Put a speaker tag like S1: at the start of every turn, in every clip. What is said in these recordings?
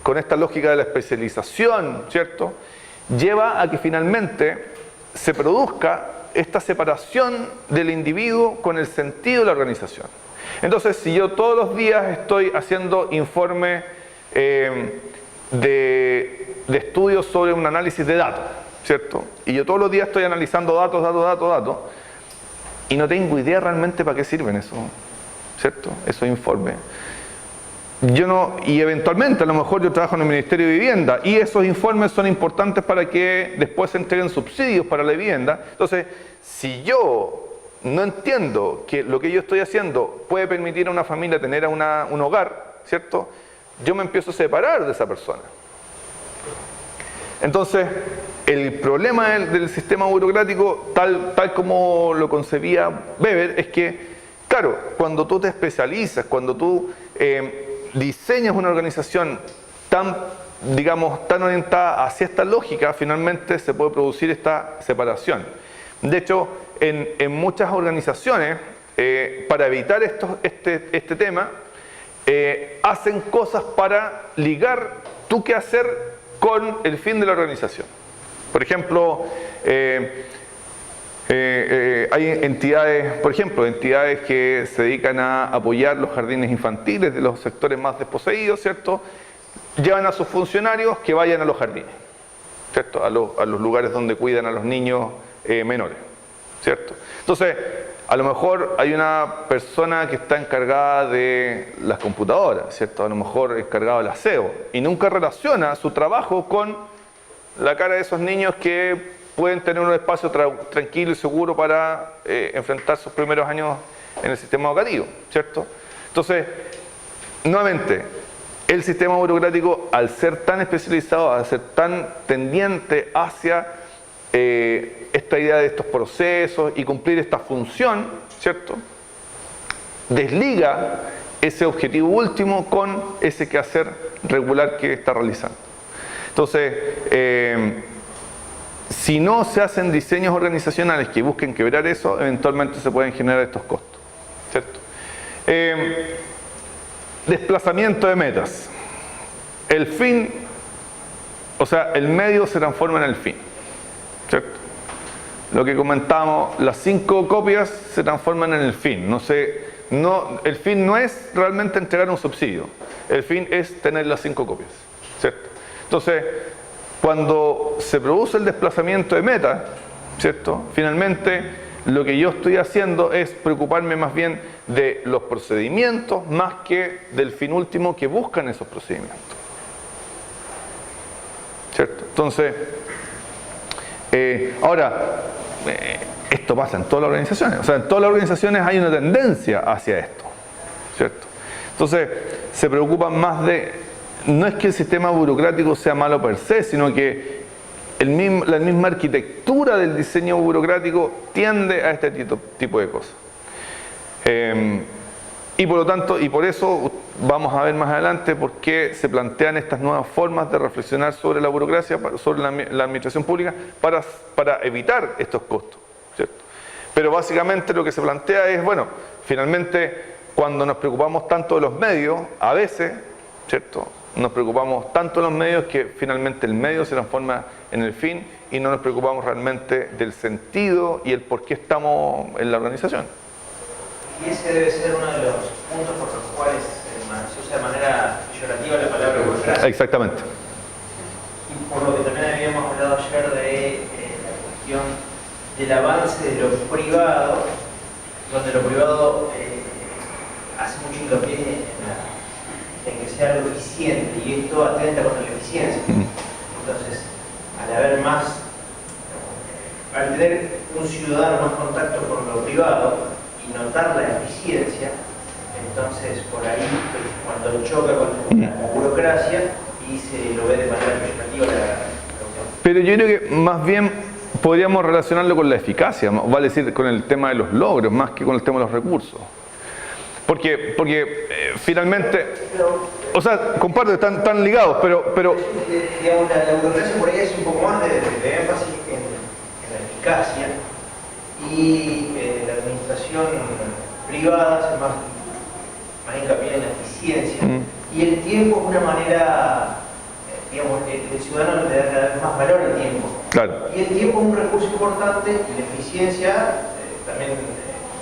S1: con esta lógica de la especialización, ¿cierto?, lleva a que finalmente se produzca esta separación del individuo con el sentido de la organización. Entonces, si yo todos los días estoy haciendo informes de estudios sobre un análisis de datos, ¿cierto?, y yo todos los días estoy analizando datos, y no tengo idea realmente para qué sirven eso, ¿cierto?, esos informes. Y eventualmente a lo mejor yo trabajo en el Ministerio de Vivienda y esos informes son importantes para que después se entreguen subsidios para la vivienda. Entonces, si yo no entiendo que lo que yo estoy haciendo puede permitir a una familia tener un hogar, ¿cierto?, yo me empiezo a separar de esa persona. Entonces, el problema del sistema burocrático, tal como lo concebía Weber, es que, claro, cuando tú te especializas, cuando tú diseñas una organización tan orientada hacia esta lógica, finalmente se puede producir esta separación. De hecho, en muchas organizaciones, para evitar este tema, hacen cosas para ligar tu quehacer con el fin de la organización. Por ejemplo, hay entidades que se dedican a apoyar los jardines infantiles de los sectores más desposeídos, ¿cierto? Llevan a sus funcionarios que vayan a los jardines, ¿cierto?, a los lugares donde cuidan a los niños menores, ¿cierto? Entonces, a lo mejor hay una persona que está encargada de las computadoras, ¿cierto?, a lo mejor encargada del aseo, y nunca relaciona su trabajo con la cara de esos niños que pueden tener un espacio tranquilo y seguro para enfrentar sus primeros años en el sistema educativo, ¿cierto? Entonces, nuevamente, el sistema burocrático, al ser tan especializado, al ser tan tendiente hacia esta idea de estos procesos y cumplir esta función, ¿cierto?, desliga ese objetivo último con ese quehacer regular que está realizando. Entonces, si no se hacen diseños organizacionales que busquen quebrar eso, eventualmente se pueden generar estos costos, ¿cierto? Desplazamiento de metas. El fin, el medio se transforma en el fin, ¿cierto? Lo que comentamos, las 5 copias se transforman en el fin. El fin no es realmente entregar un subsidio, el fin es tener las 5 copias, ¿cierto? Entonces, cuando se produce el desplazamiento de meta, ¿cierto?, finalmente lo que yo estoy haciendo es preocuparme más bien de los procedimientos más que del fin último que buscan esos procedimientos, ¿cierto? Entonces, esto pasa en todas las organizaciones, en todas las organizaciones hay una tendencia hacia esto, ¿cierto? Entonces, se preocupan más no es que el sistema burocrático sea malo per se, sino que la misma arquitectura del diseño burocrático tiende a este tipo de cosas. Y por lo tanto, y por eso vamos a ver más adelante por qué se plantean estas nuevas formas de reflexionar sobre la burocracia, sobre la administración pública, para evitar estos costos, ¿cierto? Pero básicamente lo que se plantea es, bueno, finalmente cuando nos preocupamos tanto de los medios, a veces, ¿cierto?, nos preocupamos tanto de los medios que finalmente el medio se transforma en el fin y no nos preocupamos realmente del sentido y el por qué estamos en la organización.
S2: Y ese debe ser uno de los puntos por los cuales se usa de manera peyorativa la palabra burocracia.
S1: Exactamente.
S2: Y por lo que también habíamos hablado ayer de la cuestión del avance de lo privado, donde lo privado hace mucho hincapié en que sea algo eficiente, y esto atenta contra la eficiencia. Entonces, al tener un ciudadano más contacto con lo privado y notar la eficiencia, entonces por ahí cuando choca con la burocracia y se lo ve de manera peyorativa
S1: Pero yo creo que más bien podríamos relacionarlo con la eficacia, vale decir, con el tema de los logros, más que con el tema de los recursos. Porque finalmente, comparto, están ligados, pero
S2: digamos, la burocracia por ahí es un poco más de énfasis en la eficacia, y la administración privada hace más hincapié en la eficiencia, y el tiempo es una manera ciudadano le da cada vez más valor al tiempo.
S1: Claro.
S2: Y el tiempo es un recurso importante y la eficiencia también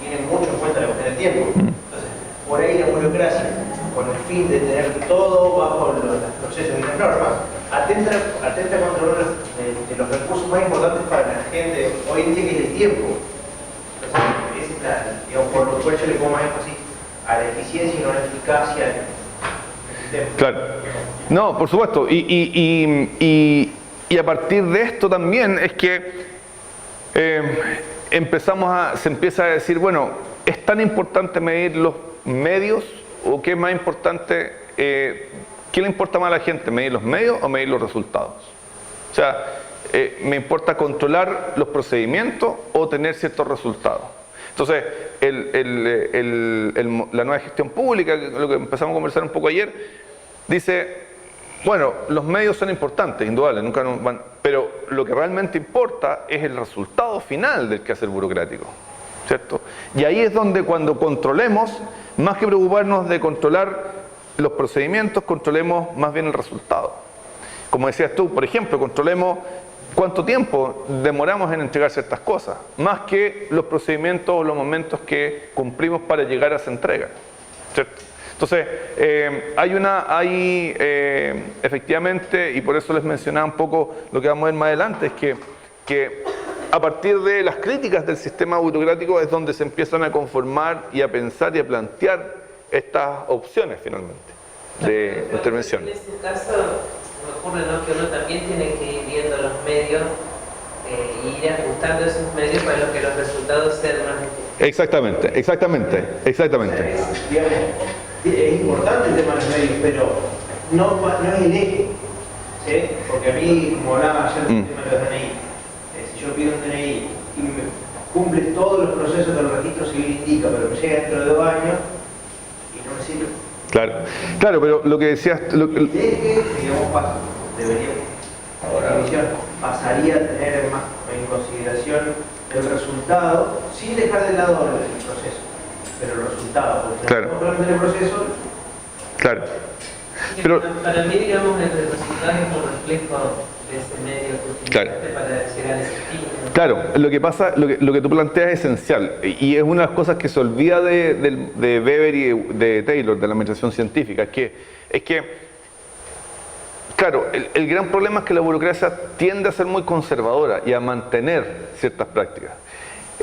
S2: tiene mucho en cuenta la cuestión del tiempo. Entonces, por ahí la burocracia, con el fin de tener todo bajo los procesos y las normas, atenta contra uno de los recursos más importantes para la gente hoy en día, que es el tiempo. Entonces, esa es la, digamos, por lo cual yo le pongo más énfasis a la eficiencia y no a la eficacia del sistema.
S1: Claro. No, por supuesto. Y a partir de esto también es que se empieza a decir, bueno, ¿es tan importante medir los medios o qué es más importante? ¿Qué le importa más a la gente? ¿Medir los medios o medir los resultados? O sea, ¿me importa controlar los procedimientos o tener ciertos resultados? Entonces, la nueva gestión pública, lo que empezamos a conversar un poco ayer, dice, bueno, los medios son importantes, indudable, nunca nos van, pero lo que realmente importa es el resultado final del quehacer burocrático, ¿cierto? Y ahí es donde, cuando controlemos, más que preocuparnos de controlar los procedimientos, controlemos más bien el resultado. Como decías tú, por ejemplo, controlemos cuánto tiempo demoramos en entregar ciertas cosas, más que los procedimientos o los momentos que cumplimos para llegar a esa entrega, ¿cierto? Entonces, hay efectivamente, y por eso les mencionaba un poco lo que vamos a ver más adelante, es que a partir de las críticas del sistema burocrático es donde se empiezan a conformar y a pensar y a plantear estas opciones finalmente de intervención.
S3: En este caso, me ocurre, ¿no?, que uno también tiene que ir viendo los medios y ir ajustando esos medios para que los resultados sean más efectivos.
S1: Exactamente.
S2: Es importante el tema de los medios, pero no es el eje, ¿sí? Porque a mí, como hablaba ayer del tema de los DNI, si yo pido un DNI y me cumple todos los procesos que el registro civil indica, pero me llega dentro de 2 años y no me sirve.
S1: Claro, pero lo que decías...
S2: El eje, digamos, la comisión pasaría a tener más en consideración el resultado, sin dejar de lado el proceso. Pero el resultado, porque
S1: claro,
S2: el proceso.
S1: Claro. Pero,
S3: para mí, digamos, el resultado es un reflejo de ese medio que utilizaste para llegar a ese fin.
S1: Claro, lo que pasa, lo que tú planteas es esencial, y es una de las cosas que se olvida de Weber y de Taylor, de la administración científica, es que claro, el gran problema es que la burocracia tiende a ser muy conservadora y a mantener ciertas prácticas.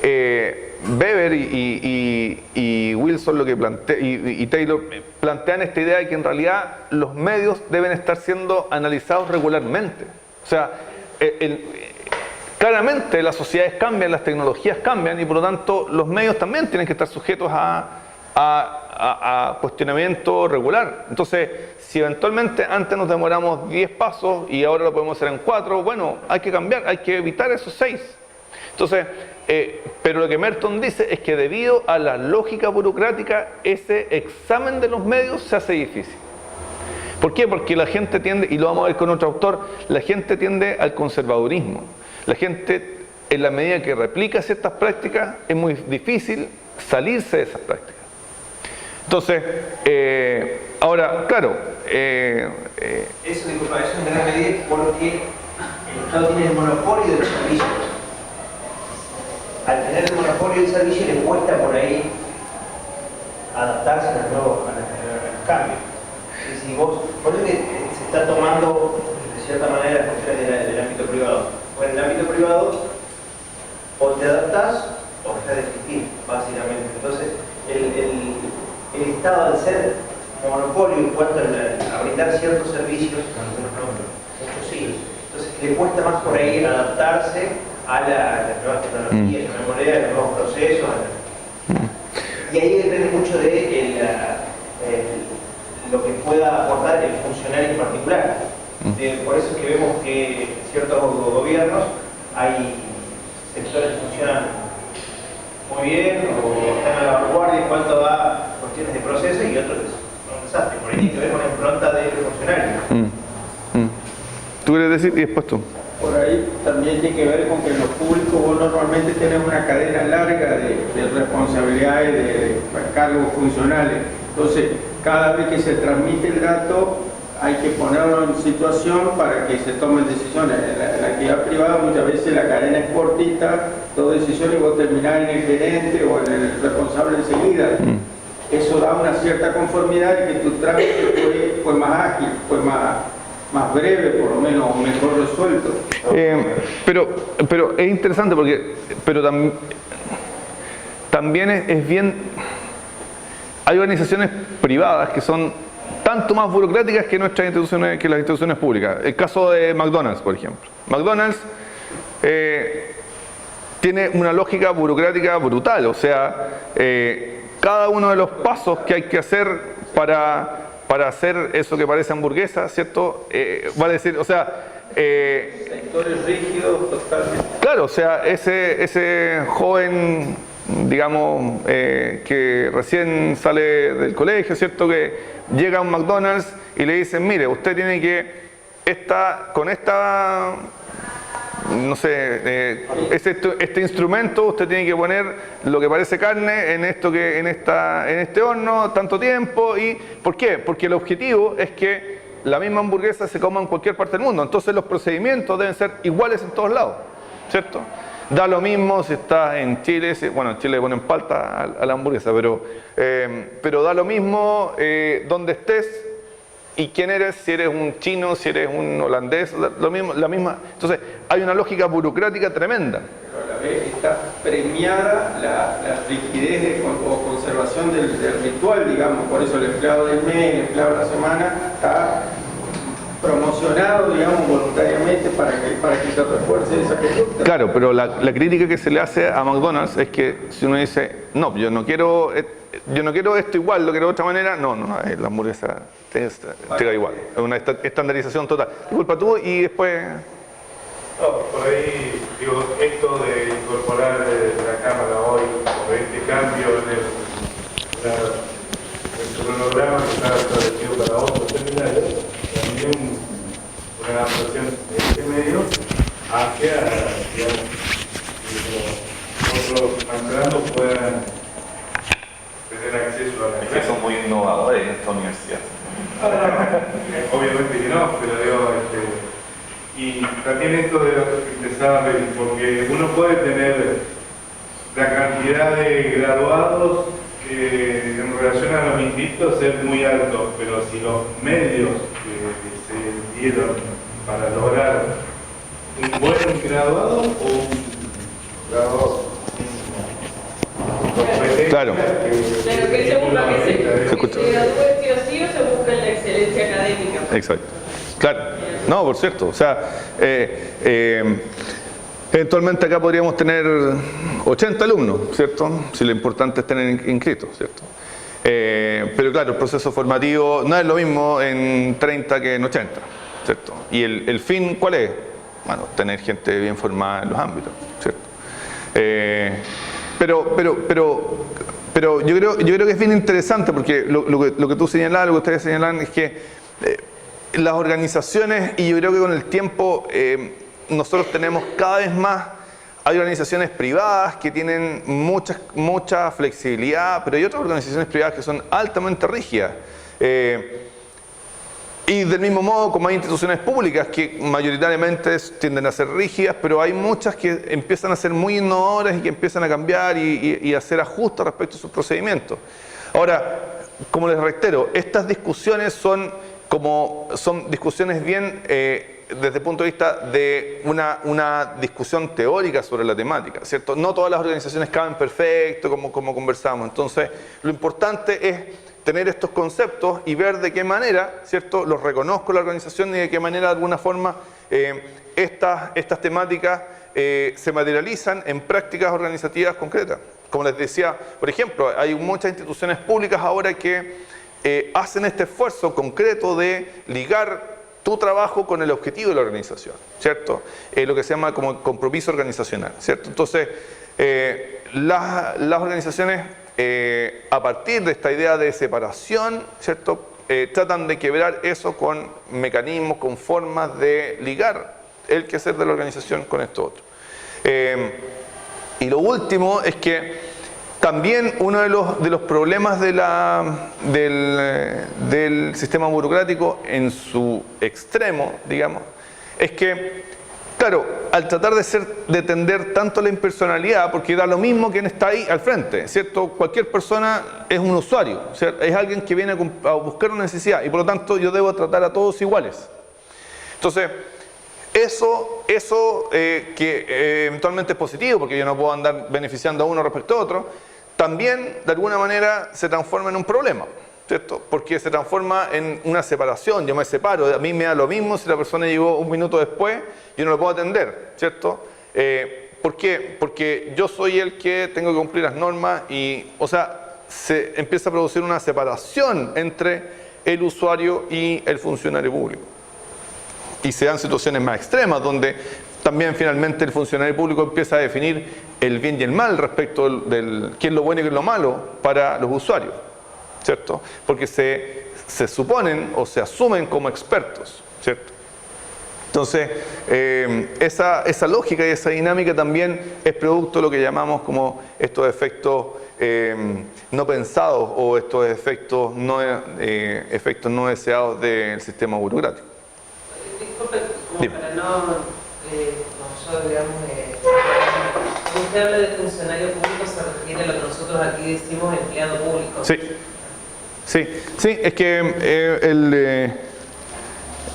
S1: Weber y Wilson lo que y Taylor plantean esta idea de que en realidad los medios deben estar siendo analizados regularmente. O sea, claramente las sociedades cambian, las tecnologías cambian, y por lo tanto los medios también tienen que estar sujetos a cuestionamiento regular. Entonces, si eventualmente antes nos demoramos 10 pasos y ahora lo podemos hacer en 4, bueno, hay que cambiar, hay que evitar esos 6. Entonces, pero lo que Merton dice es que debido a la lógica burocrática, ese examen de los medios se hace difícil. ¿Por qué? Porque la gente tiende, y lo vamos a ver con otro autor, la gente tiende al conservadurismo. La gente, en la medida que replica ciertas prácticas, es muy difícil salirse de esas prácticas. Entonces, ahora, claro...
S2: eso en gran medida es porque el Estado tiene el monopolio del servicio. Al tener el monopolio del servicio le cuesta por ahí adaptarse a los cambios. Es decir, por eso que se está tomando de cierta manera las funciones del ámbito privado. O en el ámbito privado o te adaptas o dejas de existir, básicamente. Entonces, el Estado, al ser monopolio en cuanto a brindar ciertos servicios, algunos no, muchos sí. Entonces, le cuesta más por ahí adaptarse a las nuevas tecnologías, a la moneda, a los nuevos procesos. Y ahí depende mucho de lo que pueda aportar el funcionario en particular. Por eso es que vemos que en ciertos gobiernos hay sectores que funcionan muy bien o están a la vanguardia en cuanto a cuestiones de proceso, y otros que son un desastre. Por ahí tiene que ver con la impronta del funcionario.
S1: ¿Tú quieres decir? Y después tú.
S4: Por ahí también tiene que ver con que en lo público vos normalmente tenés una cadena larga de responsabilidades, de cargos funcionales. Entonces, cada vez que se transmite el dato, hay que ponerlo en situación para que se tomen decisiones. En la actividad privada muchas veces la cadena es cortita, todas decisiones y vos terminás en el gerente o en el responsable enseguida. Eso da una cierta conformidad y que tu trámite fue más ágil, fue más breve, por lo menos, mejor resuelto.
S1: Pero es interesante porque también es bien... Hay organizaciones privadas que son tanto más burocráticas que las instituciones públicas. El caso de McDonald's, por ejemplo. McDonald's tiene una lógica burocrática brutal, o sea, cada uno de los pasos que hay que hacer para hacer eso que parece hamburguesa, ¿cierto? Vale decir, o sea...
S4: sectores rígidos totalmente.
S1: Claro, o sea, ese joven, digamos, que recién sale del colegio, ¿cierto? Que llega a un McDonald's y le dicen, mire, usted tiene que, no sé, este instrumento usted tiene que poner lo que parece carne en este horno tanto tiempo. ¿Y por qué? Porque el objetivo es que la misma hamburguesa se coma en cualquier parte del mundo. Entonces los procedimientos deben ser iguales en todos lados, ¿cierto? Da lo mismo si estás en Chile, bueno, en Chile le ponen palta a la hamburguesa, pero da lo mismo donde estés y quién eres, si eres un chino, si eres un holandés, lo mismo, la misma. Entonces hay una lógica burocrática tremenda.
S4: Pero a la vez está premiada la rigidez o conservación del ritual, digamos, por eso el empleado del mes, el empleado de la semana está promocionado, digamos, voluntariamente para que se refuerce esa conducta.
S1: Claro, pero la crítica que se le hace a McDonald's es que si uno dice, no, yo no quiero esto igual, lo quiero de otra manera, no, la hamburguesa te da igual, es una estandarización total. Disculpa tú y después...
S5: No, por ahí, digo, esto de incorporar la cámara hoy, por este cambio en el cronograma que está establecido para otros seminarios, también una adaptación de este medio hacia, digamos, que los otros maestrandos puedan tener acceso a la clase.
S1: son muy innovadores en esta universidad.
S5: Obviamente que no, pero digo, y también esto de lo que empezaba a ver, porque uno puede tener la cantidad de graduados en relación a los institutos ser muy altos, pero si los medios que se dieron para lograr un buen graduado o un graduado
S1: Claro.
S3: Claro, que se busca que se gradúe sí o sí o se busca la excelencia académica.
S1: Exacto. Claro. No, por cierto. O sea, eventualmente acá podríamos tener 80 alumnos, ¿cierto? Si lo importante es tener inscritos, ¿cierto? Pero claro, el proceso formativo no es lo mismo en 30 que en 80, ¿cierto? Y el fin, ¿cuál es? Bueno, tener gente bien formada en los ámbitos, ¿cierto? Pero yo creo que es bien interesante porque lo que tú señalabas, lo que ustedes señalan es que las organizaciones, y yo creo que con el tiempo nosotros tenemos cada vez más, hay organizaciones privadas que tienen mucha flexibilidad, pero hay otras organizaciones privadas que son altamente rígidas. Y del mismo modo como hay instituciones públicas que mayoritariamente tienden a ser rígidas, pero hay muchas que empiezan a ser muy innovadoras y que empiezan a cambiar y a hacer ajustes respecto a sus procedimientos. Ahora, como les reitero, estas discusiones son discusiones bien desde el punto de vista de una discusión teórica sobre la temática, ¿cierto? No todas las organizaciones caben perfecto como conversamos, entonces lo importante es tener estos conceptos y ver de qué manera, ¿cierto?, los reconozco la organización y de qué manera de alguna forma estas temáticas se materializan en prácticas organizativas concretas. Como les decía, por ejemplo, hay muchas instituciones públicas ahora que hacen este esfuerzo concreto de ligar tu trabajo con el objetivo de la organización, ¿cierto? Lo que se llama como compromiso organizacional, ¿cierto? Entonces, las organizaciones, a partir de esta idea de separación, ¿cierto?, tratan de quebrar eso con mecanismos, con formas de ligar el quehacer de la organización con esto otro. Y lo último es que También uno de los problemas del sistema burocrático en su extremo, digamos, es que, claro, al tratar de tender tanto la impersonalidad, porque da lo mismo quien está ahí al frente, ¿cierto? Cualquier persona es un usuario, ¿cierto? Es alguien que viene a buscar una necesidad y por lo tanto yo debo tratar a todos iguales. Entonces, eso que eventualmente es positivo, porque yo no puedo andar beneficiando a uno respecto a otro, también de alguna manera se transforma en un problema, ¿cierto? Porque se transforma en una separación. Yo me separo, a mí me da lo mismo si la persona llegó un minuto después, yo no lo puedo atender, ¿cierto? ¿Por qué? Porque yo soy el que tengo que cumplir las normas y, o sea, se empieza a producir una separación entre el usuario y el funcionario público. Y se dan situaciones más extremas donde también finalmente el funcionario público empieza a definir el bien y el mal respecto del qué es lo bueno y qué es lo malo para los usuarios, ¿cierto? Porque se suponen o se asumen como expertos, ¿cierto? Entonces, esa lógica y esa dinámica también es producto de lo que llamamos como estos efectos no pensados o estos efectos no deseados del sistema burocrático.
S3: Disculpe, como para nosotros, digamos, cuando usted habla de funcionario público se refiere a lo que nosotros aquí decimos empleado público.
S1: Sí, es que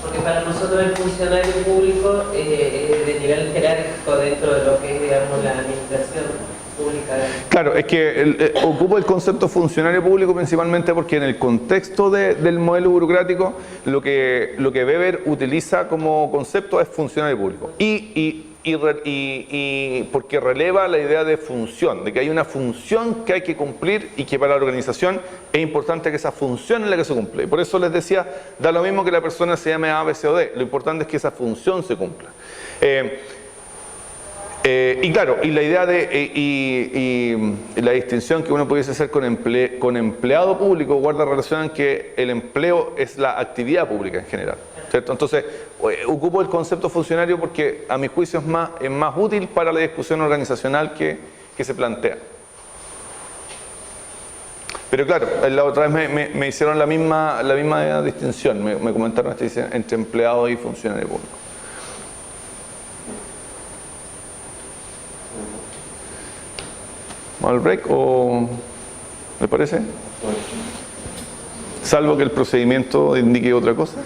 S3: porque para nosotros el funcionario público es de nivel jerárquico dentro de lo que es, digamos, la administración pública.
S1: Claro, es que ocupo el concepto funcionario público principalmente porque en el contexto del modelo burocrático lo que Weber utiliza como concepto es funcionario público y porque releva la idea de función, de que hay una función que hay que cumplir y que para la organización es importante que esa función es la que se cumple. Y por eso les decía, da lo mismo que la persona se llame A, B, C o D, lo importante es que esa función se cumpla. Y claro, y la idea y la distinción que uno pudiese hacer con empleado público guarda relación en que el empleo es la actividad pública en general, ¿cierto? Entonces, ocupo el concepto funcionario porque a mi juicio es más útil para la discusión organizacional que se plantea. Pero claro, la otra vez me hicieron la misma distinción, me comentaron esta distinción entre empleado y funcionario público. ¿Al break o le parece? Salvo que el procedimiento indique otra cosa.